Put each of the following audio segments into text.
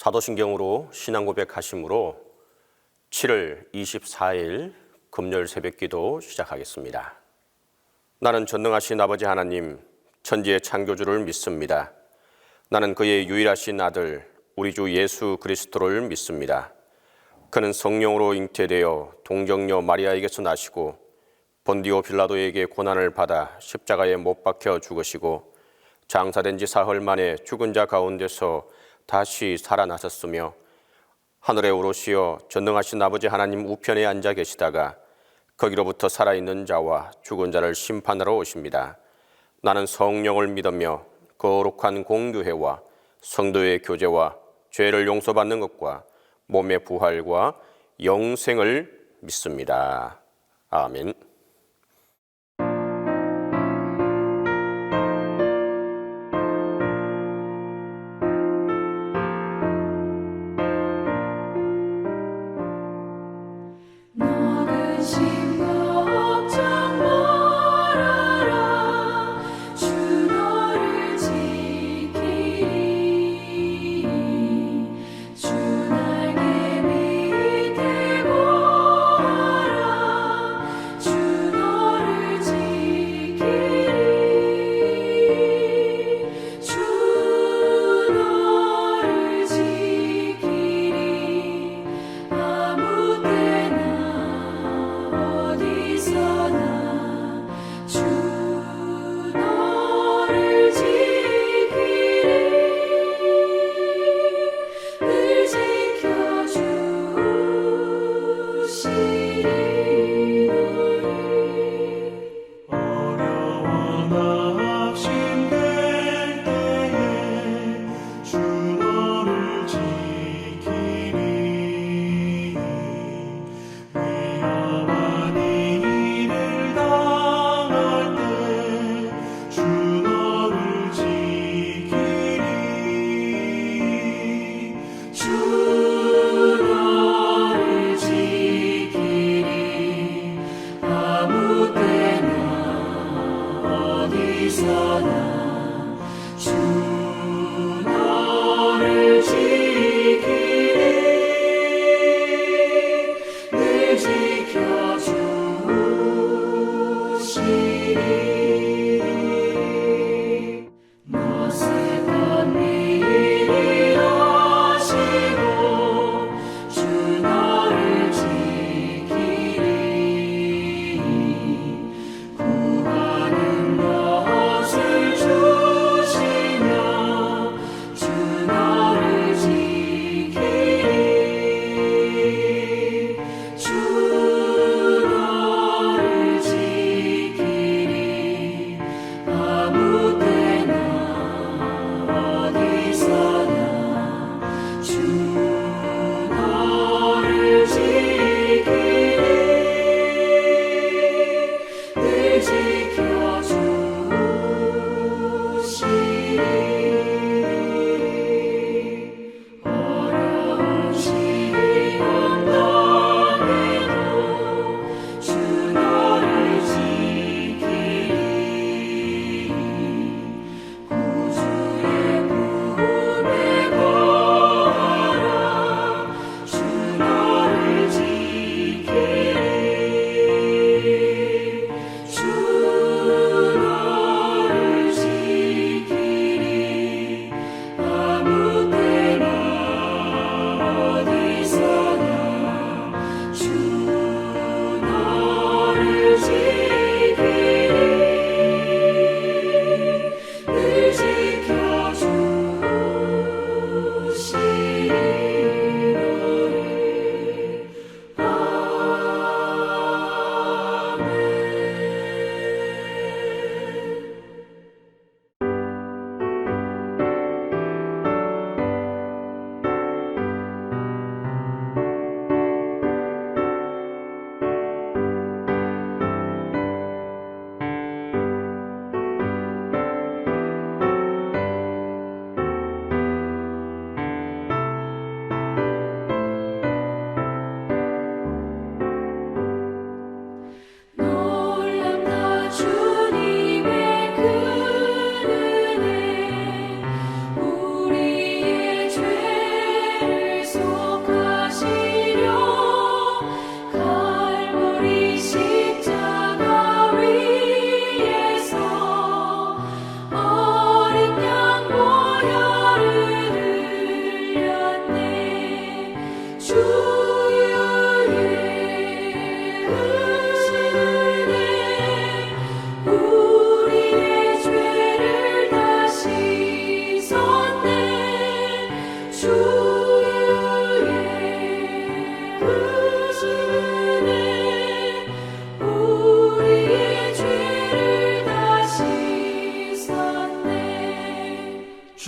사도신경으로 신앙 고백하심으로 7월 24일 금요일 새벽기도 시작하겠습니다. 나는 전능하신 아버지 하나님, 천지의 창조주를 믿습니다. 나는 그의 유일하신 아들, 우리 주 예수 그리스도를 믿습니다. 그는 성령으로 잉태되어 동정녀 마리아에게서 나시고 본디오 빌라도에게 고난을 받아 십자가에 못 박혀 죽으시고 장사된 지 사흘 만에 죽은 자 가운데서 다시 살아나셨으며 하늘에 오르시어 전능하신 아버지 하나님 우편에 앉아 계시다가 거기로부터 살아있는 자와 죽은 자를 심판하러 오십니다. 나는 성령을 믿으며 거룩한 공교회와 성도의 교제와 죄를 용서받는 것과 몸의 부활과 영생을 믿습니다. 아멘. 주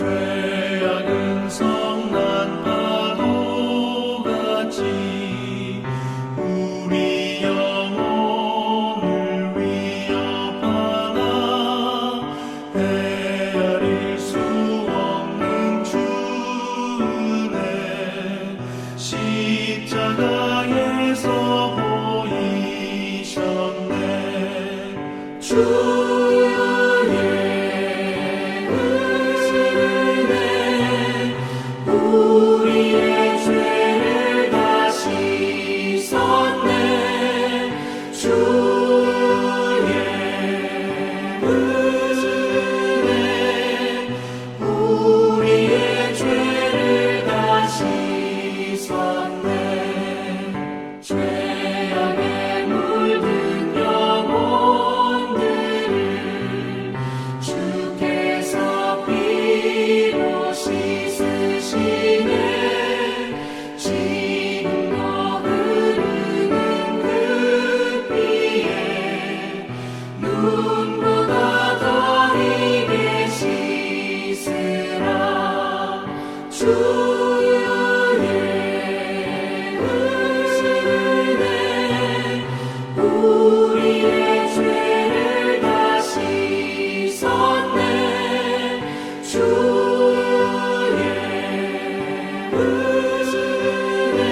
죄악은 성난 파도같이 우리 영혼을 위협하나 헤아릴 수 없는 주 은혜 십자가에서 보이셨네. 죄악에 물든 영혼들을 주께서 피로 씻으시네. 지금도 흐르는 그 피에 눈보다 더 희게 씻으라. 우리의 죄를 다 씻었네. 주의 은혜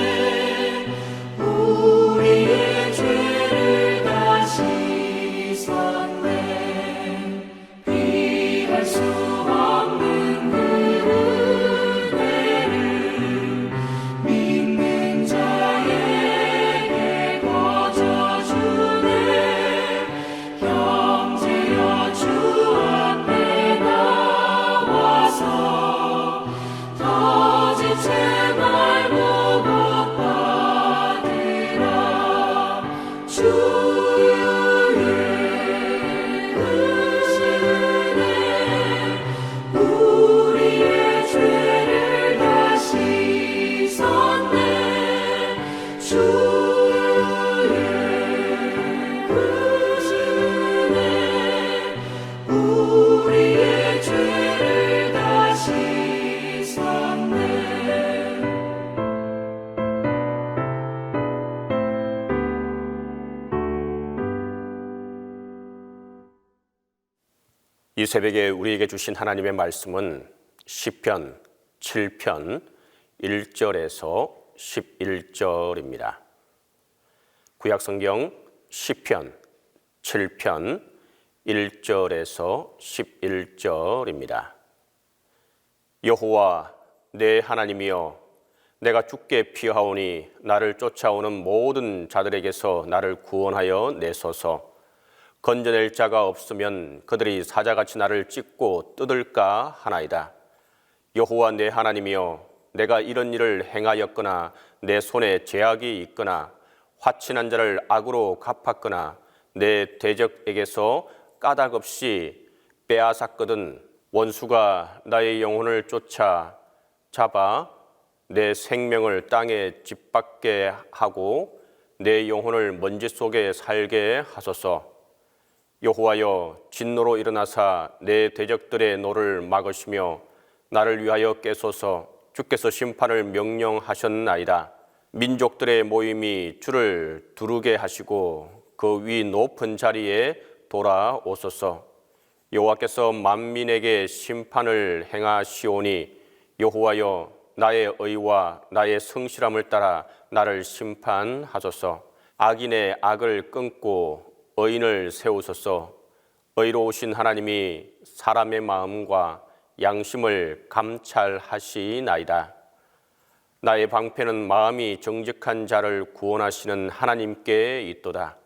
우리의 죄를 다 씻었네. 피할 수 없는 그 은혜를 믿는 자에게 거저주네. 형제여 주 앞에 나와서 터지지 말고 복 받으라. 주의 은혜 우리의 죄를 다 씻었네. 주의 은혜 우리의 죄를 다 씻었네. 이 새벽에 우리에게 주신 하나님의 말씀은 시편 7편 1절에서 11절입니다. 구약성경 시편 7편 1절에서 11절입니다. 여호와 내 하나님이여, 내가 주께 피하오니 나를 쫓아오는 모든 자들에게서 나를 구원하여 내소서. 건져낼 자가 없으면 그들이 사자같이 나를 찢고 뜯을까 하나이다. 여호와 내 하나님이여, 내가 이런 일을 행하였거나 내 손에 죄악이 있거나 화친한 자를 악으로 갚았거나 내 대적에게서 까닭없이 빼앗았거든 원수가 나의 영혼을 쫓아 잡아 내 생명을 땅에 짓밟게 하고 내 영혼을 먼지 속에 살게 하소서. 여호와여, 진노로 일어나사 내 대적들의 노를 막으시며 나를 위하여 깨소서. 주께서 심판을 명령하셨나이다. 민족들의 모임이 주를 두르게 하시고 그 위 높은 자리에 돌아오소서. 여호와께서 만민에게 심판을 행하시오니 여호와여, 나의 의와 나의 성실함을 따라 나를 심판하소서. 악인의 악을 끊고 의인을 세우소서. 의로우신 하나님이 사람의 마음과 양심을 감찰하시나이다. 나의 방패는 마음이 정직한 자를 구원하시는 하나님께 있도다.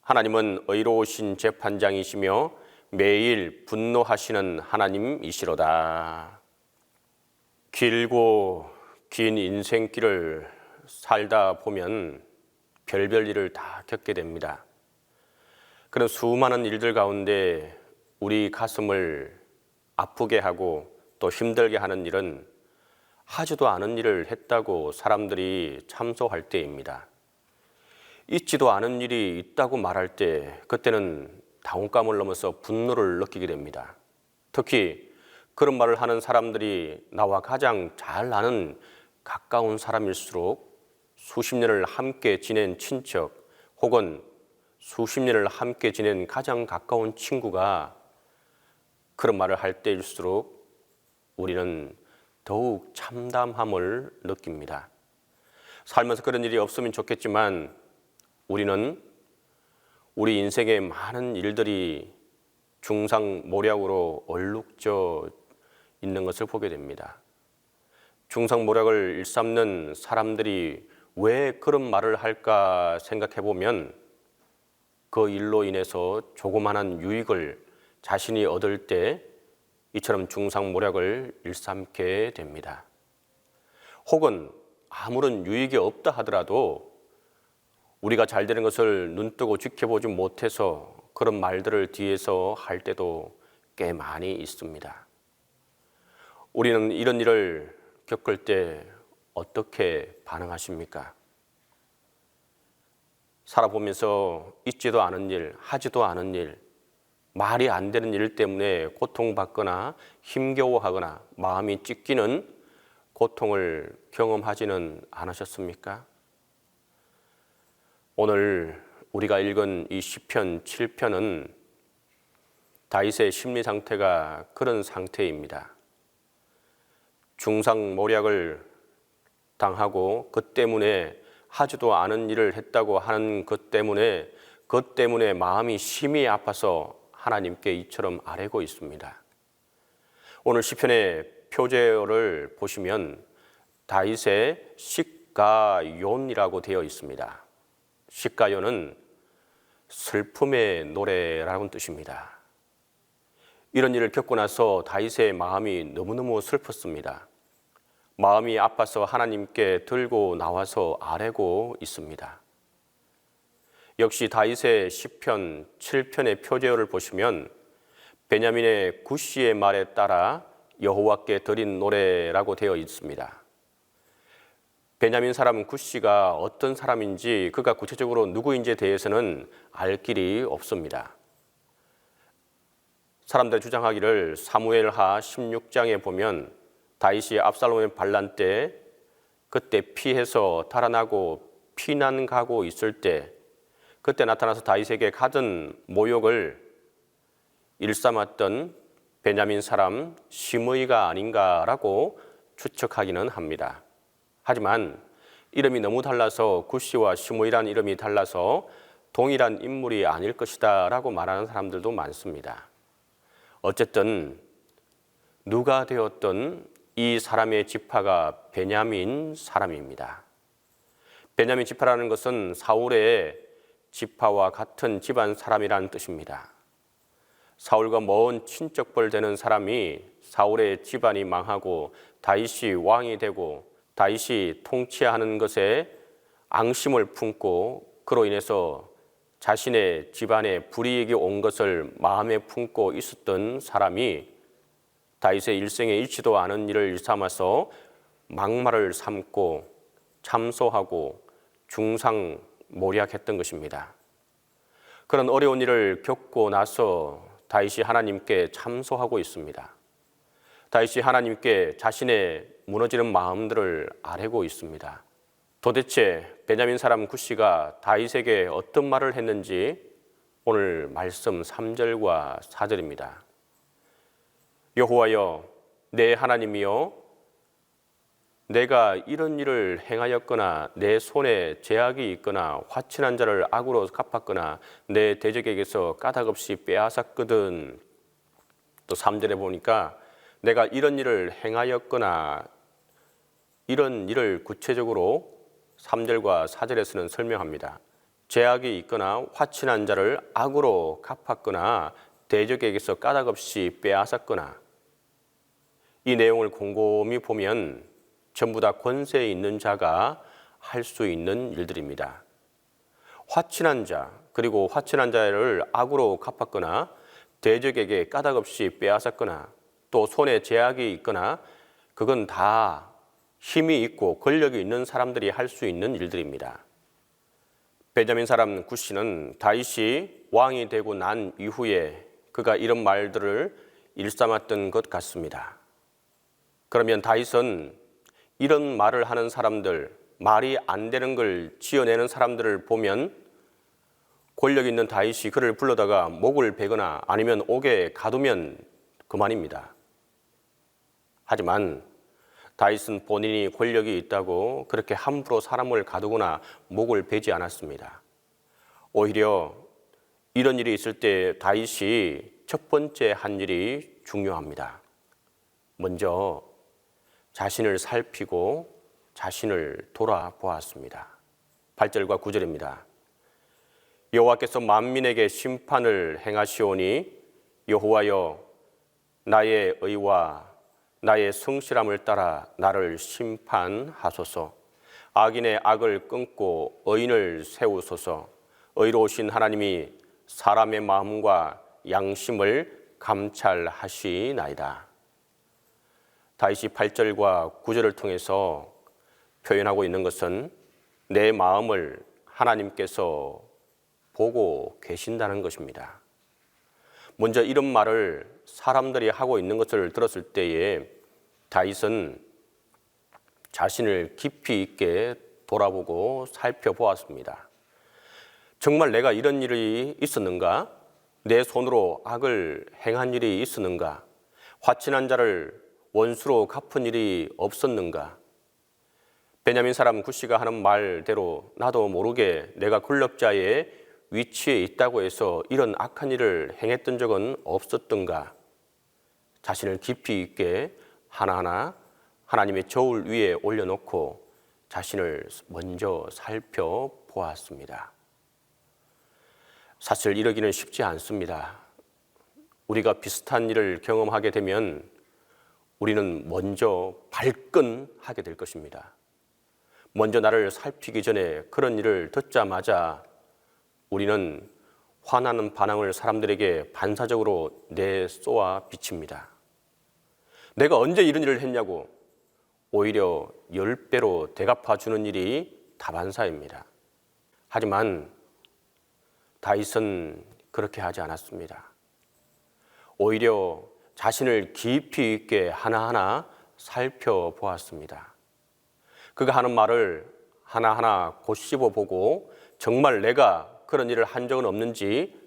하나님은 의로우신 재판장이시며 매일 분노하시는 하나님이시로다. 길고 긴 인생길을 살다 보면 별별 일을 다 겪게 됩니다. 그런 수많은 일들 가운데 우리 가슴을 아프게 하고 또 힘들게 하는 일은 하지도 않은 일을 했다고 사람들이 참소할 때입니다. 있지도 않은 일이 있다고 말할 때 그때는 당혹감을 넘어서 분노를 느끼게 됩니다. 특히 그런 말을 하는 사람들이 나와 가장 잘 아는 가까운 사람일수록 수십 년을 함께 지낸 친척 혹은 수십 년을 함께 지낸 가장 가까운 친구가 그런 말을 할 때일수록 우리는 더욱 참담함을 느낍니다. 살면서 그런 일이 없으면 좋겠지만 우리는 우리 인생의 많은 일들이 중상모략으로 얼룩져 있는 것을 보게 됩니다. 중상모략을 일삼는 사람들이 왜 그런 말을 할까 생각해 보면 그 일로 인해서 조그마한 유익을 자신이 얻을 때 이처럼 중상모략을 일삼게 됩니다. 혹은 아무런 유익이 없다 하더라도 우리가 잘 되는 것을 눈뜨고 지켜보지 못해서 그런 말들을 뒤에서 할 때도 꽤 많이 있습니다. 우리는 이런 일을 겪을 때 어떻게 반응하십니까? 살아보면서 있지도 않은 일, 하지도 않은 일, 말이 안 되는 일 때문에 고통받거나 힘겨워하거나 마음이 찢기는 고통을 경험하지는 않으셨습니까? 오늘 우리가 읽은 이 시편 7편은 다윗의 심리 상태가 그런 상태입니다. 중상모략을 당하고 그 때문에 하지도 않은 일을 했다고 하는 것 때문에 마음이 심히 아파서 하나님께 이처럼 아뢰고 있습니다. 오늘 시편의 표제어를 보시면 다윗의 시가욘이라고 되어 있습니다. 시가욘은 슬픔의 노래라는 뜻입니다. 이런 일을 겪고 나서 다윗의 마음이 너무너무 슬펐습니다. 마음이 아파서 하나님께 들고 나와서 아뢰고 있습니다. 역시 다윗의 시편 7편의 표제어를 보시면 베냐민의 구시의 말에 따라 여호와께 드린 노래라고 되어 있습니다. 베냐민 사람 구시가 어떤 사람인지 그가 구체적으로 누구인지에 대해서는 알 길이 없습니다. 사람들이 주장하기를 사무엘하 16장에 보면 다윗이 압살롬의 반란 때 그때 피해서 달아나고 피난 가고 있을 때 그때 나타나서 다윗에게 가진 모욕을 일삼았던 베냐민 사람 시므이가 아닌가라고 추측하기는 합니다. 하지만 이름이 너무 달라서 구시와 시므이란 이름이 달라서 동일한 인물이 아닐 것이다 라고 말하는 사람들도 많습니다. 어쨌든 누가 되었던 이 사람의 지파가 베냐민 사람입니다. 베냐민 지파라는 것은 사울의 지파와 같은 집안 사람이라는 뜻입니다. 사울과 먼 친척벌 되는 사람이 사울의 집안이 망하고 다윗이 왕이 되고 다윗이 통치하는 것에 앙심을 품고 그로 인해서 자신의 집안에 불이익이 온 것을 마음에 품고 있었던 사람이 다윗의 일생에 잃지도 않은 일을 일삼아서 막말을 삼고 참소하고 중상모략했던 것입니다. 그런 어려운 일을 겪고 나서 다윗이 하나님께 참소하고 있습니다. 다윗이 하나님께 자신의 무너지는 마음들을 아뢰고 있습니다. 도대체 베냐민 사람 구시가 다윗에게 어떤 말을 했는지 오늘 말씀 3절과 4절입니다. 여호와여 내 하나님이여 내가 이런 일을 행하였거나 내 손에 제약이 있거나 화친한 자를 악으로 갚았거나 내 대적에게서 까닭없이 빼앗았거든. 또 3절에 보니까 내가 이런 일을 행하였거나 이런 일을 구체적으로 3절과 4절에서는 설명합니다. 제약이 있거나 화친한 자를 악으로 갚았거나 대적에게서 까닭없이 빼앗았거나 이 내용을 곰곰이 보면 전부 다 권세 있는 자가 할 수 있는 일들입니다. 화친한 자, 그리고 화친한 자를 악으로 갚았거나 대적에게 까닭없이 빼앗았거나 또 손에 제약이 있거나 그건 다 힘이 있고 권력이 있는 사람들이 할 수 있는 일들입니다. 베냐민 사람 구시는 다윗이 왕이 되고 난 이후에 그가 이런 말들을 일삼았던 것 같습니다. 그러면 다윗은 이런 말을 하는 사람들, 말이 안 되는 걸 지어내는 사람들을 보면 권력 있는 다윗이 그를 불러다가 목을 베거나 아니면 옥에 가두면 그만입니다. 하지만 다윗은 본인이 권력이 있다고 그렇게 함부로 사람을 가두거나 목을 베지 않았습니다. 오히려 이런 일이 있을 때 다윗이 첫 번째 한 일이 중요합니다. 먼저 자신을 살피고 자신을 돌아보았습니다. 8절과 9절입니다. 여호와께서 만민에게 심판을 행하시오니 여호와여 나의 의와 나의 성실함을 따라 나를 심판하소서. 악인의 악을 끊고 의인을 세우소서. 의로우신 하나님이 사람의 마음과 양심을 감찰하시나이다. 다윗이 8절과 9절을 통해서 표현하고 있는 것은 내 마음을 하나님께서 보고 계신다는 것입니다. 먼저 이런 말을 사람들이 하고 있는 것을 들었을 때에 다윗은 자신을 깊이 있게 돌아보고 살펴보았습니다. 정말 내가 이런 일이 있었는가? 내 손으로 악을 행한 일이 있었는가? 화친한 자를 원수로 갚은 일이 없었는가? 베냐민 사람 구시가 하는 말대로 나도 모르게 내가 권력자의 위치에 있다고 해서 이런 악한 일을 행했던 적은 없었던가? 자신을 깊이 있게 하나하나 하나님의 저울 위에 올려놓고 자신을 먼저 살펴보았습니다. 사실 이러기는 쉽지 않습니다. 우리가 비슷한 일을 경험하게 되면 우리는 먼저 발끈하게 될 것입니다. 먼저 나를 살피기 전에 그런 일을 듣자마자 우리는 화나는 반항을 사람들에게 반사적으로 내쏘아 비칩니다. 내가 언제 이런 일을 했냐고 오히려 10배로 대갚아 주는 일이 다반사입니다. 하지만 다윗은 그렇게 하지 않았습니다. 오히려 자신을 깊이 있게 하나하나 살펴보았습니다. 그가 하는 말을 하나하나 곱씹어 보고 정말 내가 그런 일을 한 적은 없는지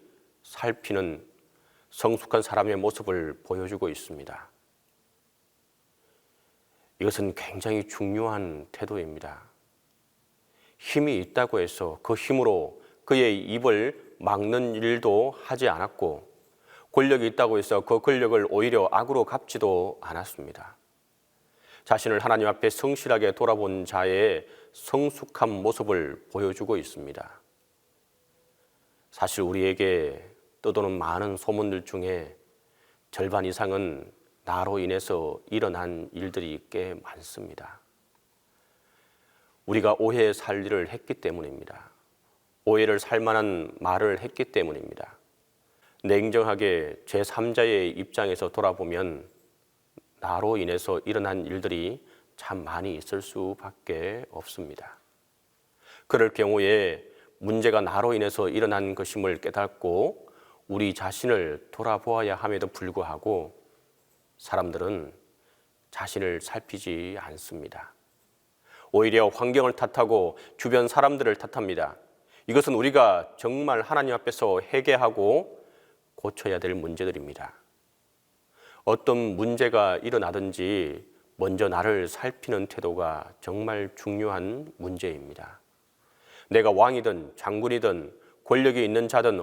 살피는 성숙한 사람의 모습을 보여주고 있습니다. 이것은 굉장히 중요한 태도입니다. 힘이 있다고 해서 그 힘으로 그의 입을 막는 일도 하지 않았고 권력이 있다고 해서 그 권력을 오히려 악으로 갚지도 않았습니다. 자신을 하나님 앞에 성실하게 돌아본 자의 성숙한 모습을 보여주고 있습니다. 사실 우리에게 떠도는 많은 소문들 중에 절반 이상은 나로 인해서 일어난 일들이 꽤 많습니다. 우리가 오해의 살 일을 했기 때문입니다. 오해를 살 만한 말을 했기 때문입니다. 냉정하게 제3자의 입장에서 돌아보면 나로 인해서 일어난 일들이 참 많이 있을 수밖에 없습니다. 그럴 경우에 문제가 나로 인해서 일어난 것임을 깨닫고 우리 자신을 돌아보아야 함에도 불구하고 사람들은 자신을 살피지 않습니다. 오히려 환경을 탓하고 주변 사람들을 탓합니다. 이것은 우리가 정말 하나님 앞에서 회개하고 고쳐야 될 문제들입니다. 어떤 문제가 일어나든지 먼저 나를 살피는 태도가 정말 중요한 문제입니다. 내가 왕이든 장군이든 권력이 있는 자든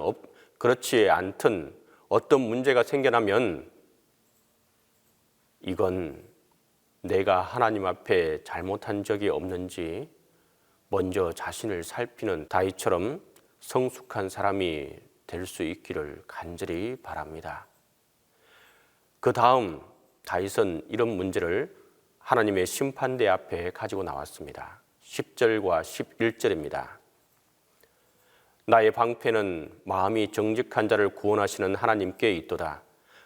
그렇지 않든 어떤 문제가 생겨나면 이건 내가 하나님 앞에 잘못한 적이 없는지 먼저 자신을 살피는 다윗처럼 성숙한 사람이 될 수 있기를 간절히 바랍니다. 그 다음 다윗은 이런 문제를 하나님의 심판대 앞에 가지고 나왔습니다. 10절과 11절입니다. 나의 방패는 마음이 정직한 자를 구원하시는 하나님께 있도다.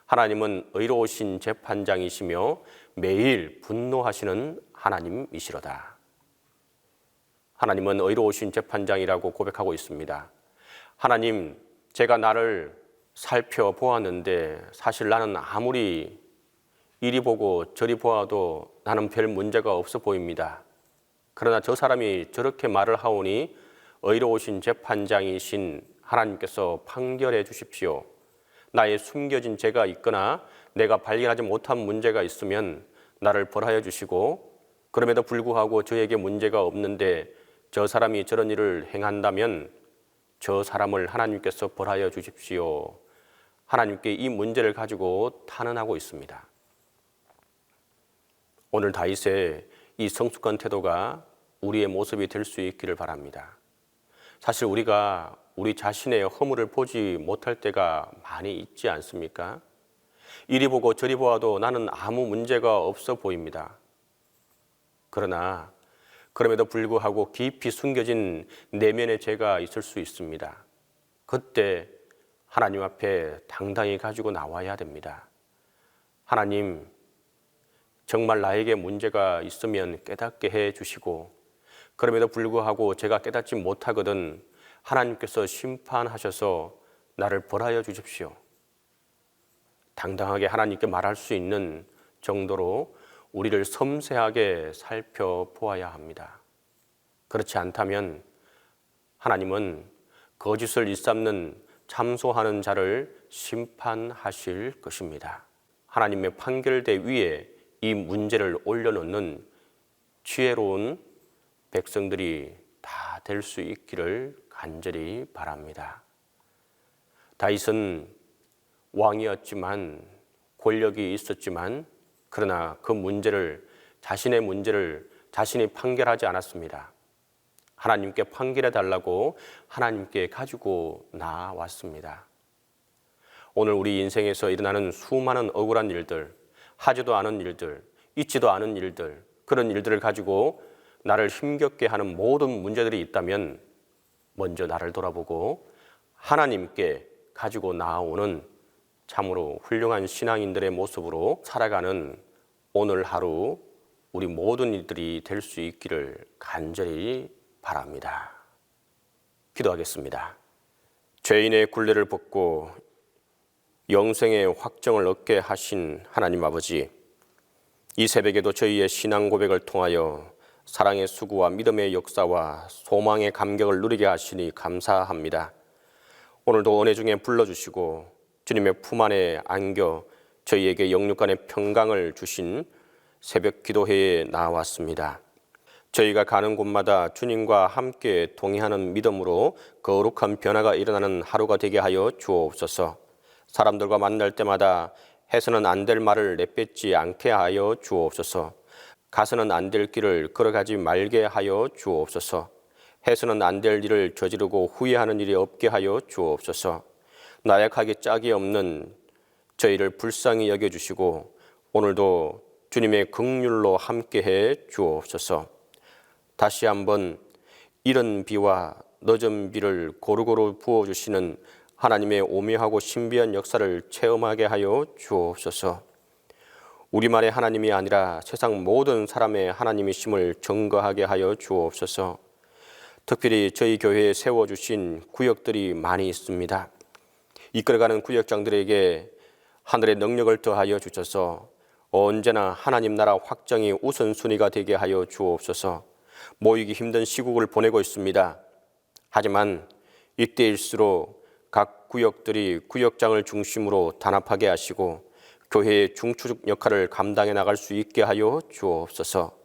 하나님은 의로우신 재판장이시며 매일 분노하시는 하나님이시로다. 하나님은 의로우신 재판장이라고 고백하고 있습니다. 하나님, 제가 나를 살펴보았는데 사실 나는 아무리 이리 보고 저리 보아도 나는 별 문제가 없어 보입니다. 그러나 저 사람이 저렇게 말을 하오니 의로우신 재판장이신 하나님께서 판결해 주십시오. 나의 숨겨진 죄가 있거나 내가 발견하지 못한 문제가 있으면 나를 벌하여 주시고, 그럼에도 불구하고 저에게 문제가 없는데 저 사람이 저런 일을 행한다면 저 사람을 하나님께서 벌하여 주십시오. 하나님께 이 문제를 가지고 탄원하고 있습니다. 오늘 다윗의 이 성숙한 태도가 우리의 모습이 될 수 있기를 바랍니다. 사실 우리가 우리 자신의 허물을 보지 못할 때가 많이 있지 않습니까? 이리 보고 저리 보아도 나는 아무 문제가 없어 보입니다. 그러나 그럼에도 불구하고 깊이 숨겨진 내면의 죄가 있을 수 있습니다. 그때 하나님 앞에 당당히 가지고 나와야 됩니다. 하나님, 정말 나에게 문제가 있으면 깨닫게 해 주시고, 그럼에도 불구하고 제가 깨닫지 못하거든 하나님께서 심판하셔서 나를 벌하여 주십시오. 당당하게 하나님께 말할 수 있는 정도로 우리를 섬세하게 살펴보아야 합니다. 그렇지 않다면 하나님은 거짓을 일삼는 참소하는 자를 심판하실 것입니다. 하나님의 판결대 위에 이 문제를 올려놓는 지혜로운 백성들이 다 될 수 있기를 간절히 바랍니다. 다윗은 왕이었지만, 권력이 있었지만, 그러나 그 문제를, 자신의 문제를 자신이 판결하지 않았습니다. 하나님께 판결해 달라고 하나님께 가지고 나왔습니다. 오늘 우리 인생에서 일어나는 수많은 억울한 일들, 하지도 않은 일들, 있지도 않은 일들, 그런 일들을 가지고 나를 힘겹게 하는 모든 문제들이 있다면 먼저 나를 돌아보고 하나님께 가지고 나오는 참으로 훌륭한 신앙인들의 모습으로 살아가는 오늘 하루 우리 모든 이들이 될 수 있기를 간절히 바랍니다. 기도하겠습니다. 죄인의 굴레를 벗고 영생의 확정을 얻게 하신 하나님 아버지, 이 새벽에도 저희의 신앙 고백을 통하여 사랑의 수고와 믿음의 역사와 소망의 감격을 누리게 하시니 감사합니다. 오늘도 은혜 중에 불러주시고 주님의 품 안에 안겨 저희에게 영육간의 평강을 주신 새벽 기도회에 나왔습니다. 저희가 가는 곳마다 주님과 함께 동행하는 믿음으로 거룩한 변화가 일어나는 하루가 되게 하여 주옵소서. 사람들과 만날 때마다 해서는 안 될 말을 내뱉지 않게 하여 주옵소서. 가서는 안 될 길을 걸어가지 말게 하여 주옵소서. 해서는 안 될 일을 저지르고 후회하는 일이 없게 하여 주옵소서. 나약하기 짝이 없는 저희를 불쌍히 여겨주시고 오늘도 주님의 긍휼로 함께해 주옵소서. 다시 한번 이른 비와 늦은 비를 고루고루 부어주시는 하나님의 오묘하고 신비한 역사를 체험하게 하여 주옵소서. 우리만의 하나님이 아니라 세상 모든 사람의 하나님이심을 증거하게 하여 주옵소서. 특별히 저희 교회에 세워주신 구역들이 많이 있습니다. 이끌어가는 구역장들에게 하늘의 능력을 더하여 주셔서 언제나 하나님 나라 확정이 우선순위가 되게 하여 주옵소서. 모이기 힘든 시국을 보내고 있습니다. 하지만 이때일수록 각 구역들이 구역장을 중심으로 단합하게 하시고 교회의 중추적 역할을 감당해 나갈 수 있게 하여 주옵소서.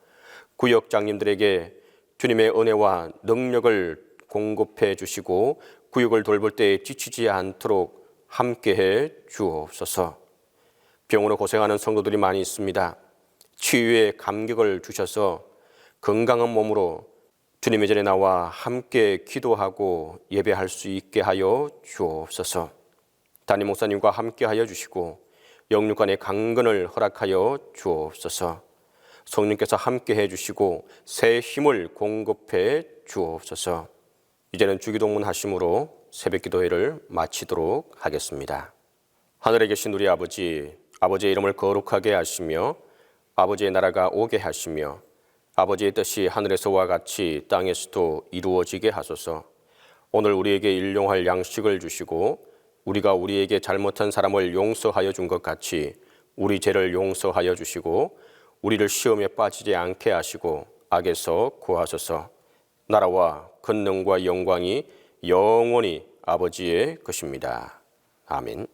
구역장님들에게 주님의 은혜와 능력을 공급해 주시고 구역을 돌볼 때 지치지 않도록 함께해 주옵소서. 병으로 고생하는 성도들이 많이 있습니다. 치유의 감격을 주셔서 건강한 몸으로 주님의 전에 나와 함께 기도하고 예배할 수 있게 하여 주옵소서. 담임 목사님과 함께 하여 주시고 영육간의 강건을 허락하여 주옵소서. 성령께서 함께 해주시고 새 힘을 공급해 주옵소서. 이제는 주기도문 하심으로 새벽 기도회를 마치도록 하겠습니다. 하늘에 계신 우리 아버지, 아버지의 이름을 거룩하게 하시며 아버지의 나라가 오게 하시며 아버지의 뜻이 하늘에서와 같이 땅에서도 이루어지게 하소서. 오늘 우리에게 일용할 양식을 주시고 우리가 우리에게 잘못한 사람을 용서하여 준 것 같이 우리 죄를 용서하여 주시고 우리를 시험에 빠지지 않게 하시고 악에서 구하소서. 나라와 권능과 영광이 영원히 아버지의 것입니다. 아멘.